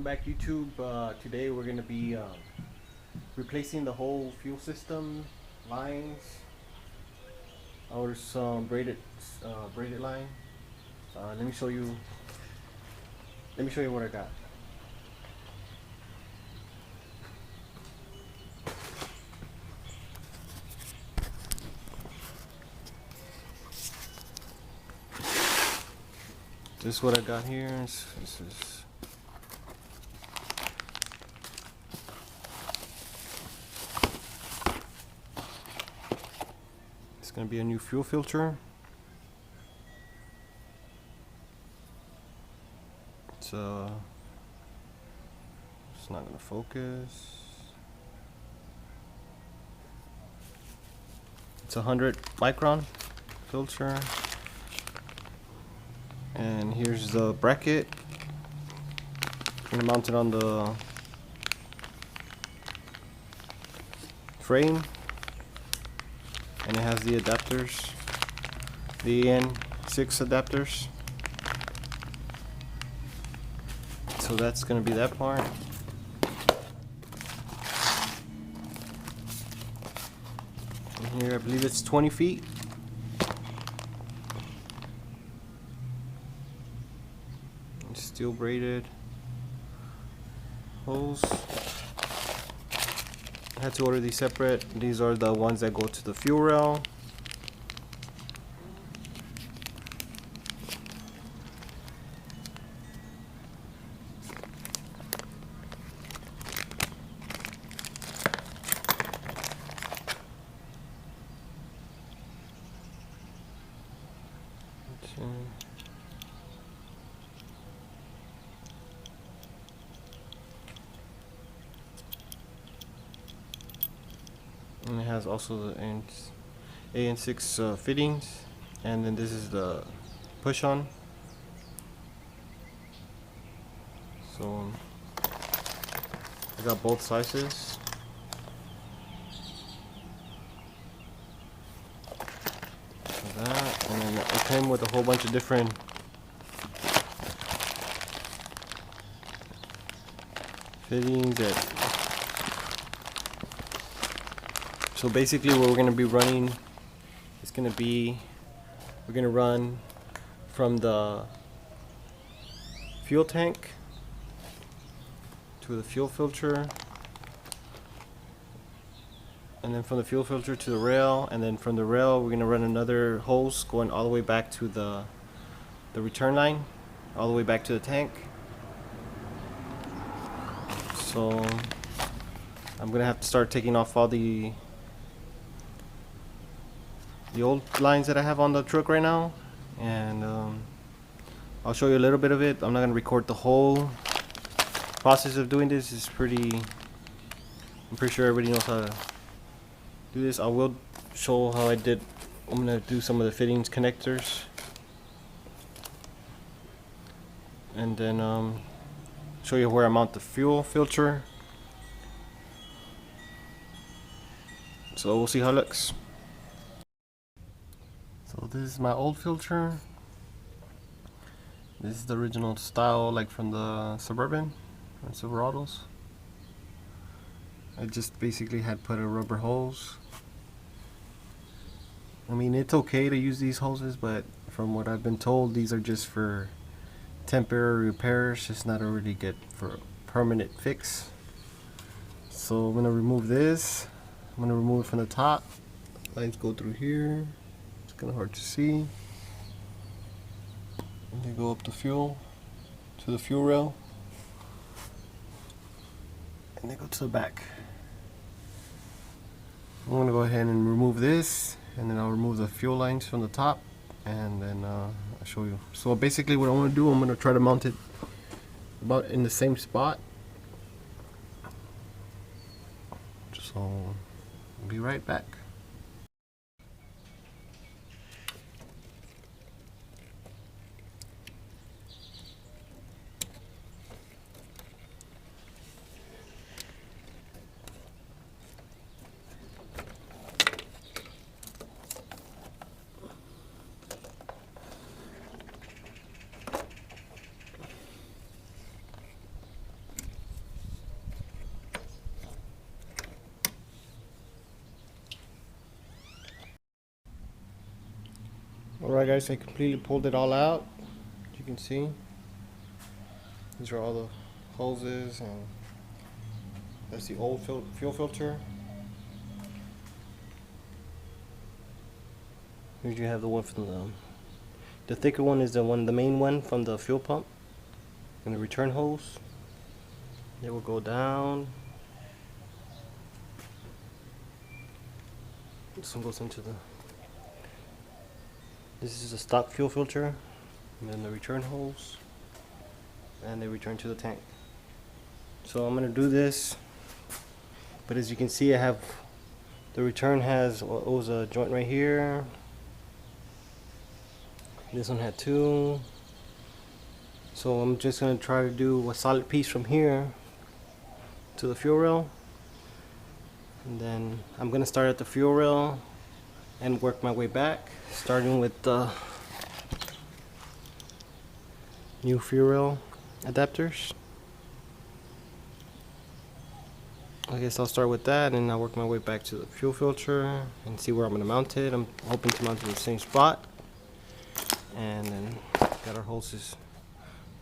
back, YouTube. Today we're gonna be replacing the whole fuel system lines. I ordered some braided line. Let me show you. Let me show you what I got. This is what I got here. This is. It's gonna be a new fuel filter. It's not gonna focus. It's 100 micron filter. And here's the bracket. I'm gonna mount it on the frame, and it has the adapters, the N6 adapters. So that's gonna be that part. And here I believe it's 20 feet. Steel braided hose. I had to order these separate. These are the ones that go to the fuel rail. And it has also the AN6 fittings, and then this is the push-on. So I got both sizes. So that, and then it came with a whole bunch of different fittings that. So basically what we're going to be running is going to be, we're going to run from the fuel tank to the fuel filter, and then from the fuel filter to the rail, and then from the rail we're going to run another hose going all the way back to the return line, all the way back to the tank. So I'm going to have to start taking off all the old lines that I have on the truck right now, and I'll show you a little bit of it. I'm not going to record the whole process of doing this. I'm pretty sure everybody knows how to do this. I will show how I did. I'm going to do some of the fittings connectors, and then show you where I mount the fuel filter. So we'll see how it looks. So this is my old filter. This is the original style, like from the Suburban or Silverados. I just basically had put a rubber hose. I mean, it's okay to use these hoses, but from what I've been told, these are just for temporary repairs. It's not a really good for a permanent fix. So I'm gonna remove this. I'm gonna remove it from the top. Lines go through here. Kind of hard to see. And they go up the fuel to the fuel rail, and they go to the back. I'm going to go ahead and remove this, and then I'll remove the fuel lines from the top, and then I'll show you. So basically what I want to do, I'm going to try to mount it about in the same spot. So I'll be right back. Alright guys, I completely pulled it all out. As you can see, these are all the hoses, and that's the old fuel filter. Here you have the one from the thicker one is the main one from the fuel pump, and the return hose. It will go down. This one goes into this is a stock fuel filter, and then the return hose, and they return to the tank. So I'm gonna do this, but as you can see, I have the return has a joint right here. This one had two. So I'm just gonna try to do a solid piece from here to the fuel rail, and then I'm gonna start at the fuel rail and work my way back, starting with the new fuel rail adapters. I guess I'll start with that, and I'll work my way back to the fuel filter and see where I'm gonna mount it. I'm hoping to mount it in the same spot, and then got our hoses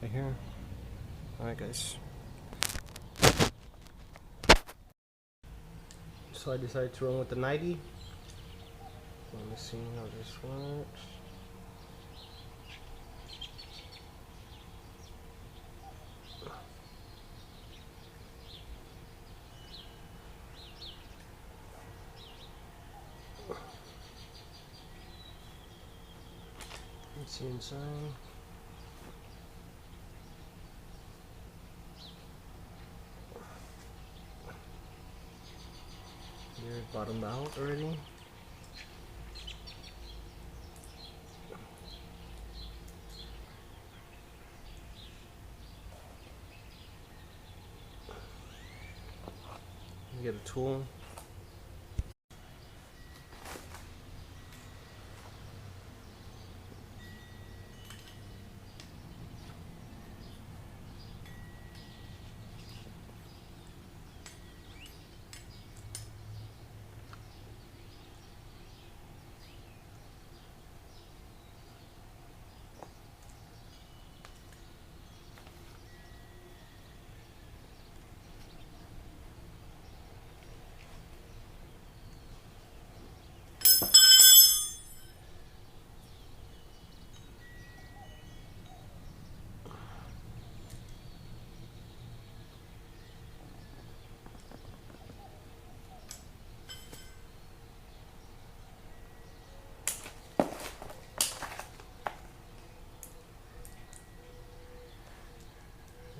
right here. Alright guys, so I decided to run with the 90. Let me see how this works. Let's see inside. Here, bottomed out already. You get a tool.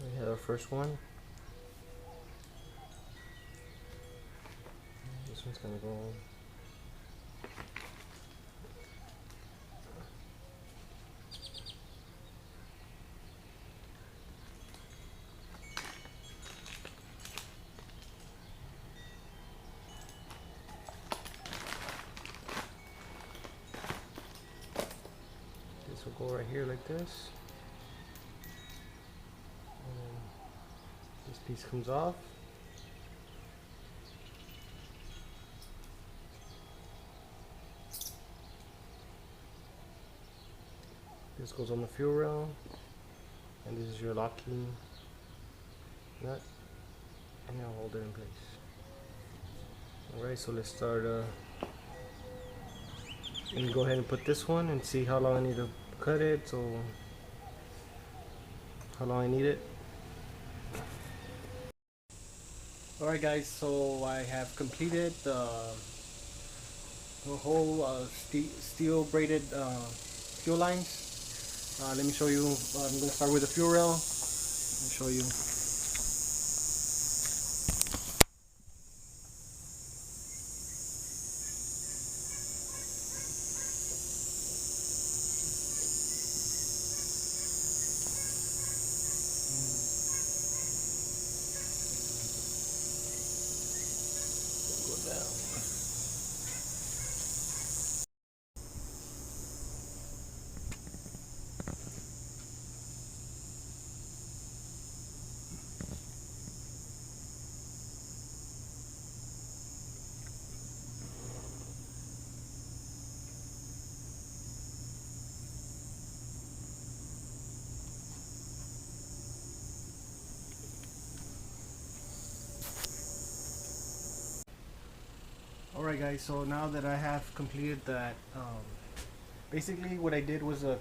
We have our first one. This one's gonna go. This will go right here like this. This piece comes off. This goes on the fuel rail, and this is your locking nut, and it'll hold it in place. Alright, so let's start. Let me go ahead and put this one and see how long I need to cut it. So, how long I need it. Alright guys, so I have completed the whole steel braided fuel lines. Let me show you. I'm going to start with the fuel rail and show you. Go down. Alright guys, so now that I have completed that, basically what I did was a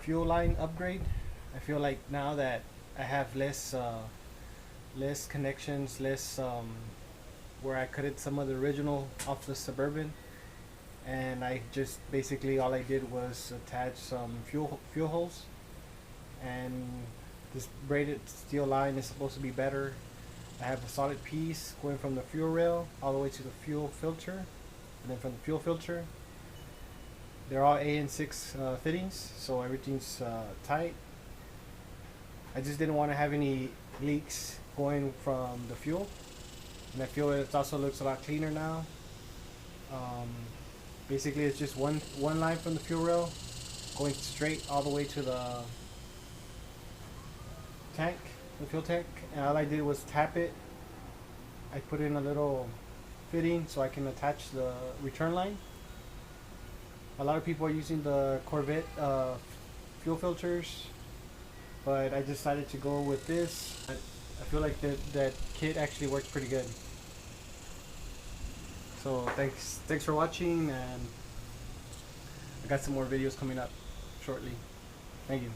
fuel line upgrade. I feel like now that I have less connections, less where I cut some of the original off the Suburban, and I just basically all I did was attach some fuel holes, and this braided steel line is supposed to be better. I have a solid piece going from the fuel rail all the way to the fuel filter, and then from the fuel filter they're all AN6 fittings, so everything's tight. I just didn't want to have any leaks going from the fuel, and I feel it also looks a lot cleaner now. Basically it's just one line from the fuel rail going straight all the way to the tank, the fuel tank, and all I did was tap it. I put in a little fitting so I can attach the return line. A lot of people are using the Corvette fuel filters, but I decided to go with this. I feel like that kit actually works pretty good. So thanks for watching, and I got some more videos coming up shortly. Thank you.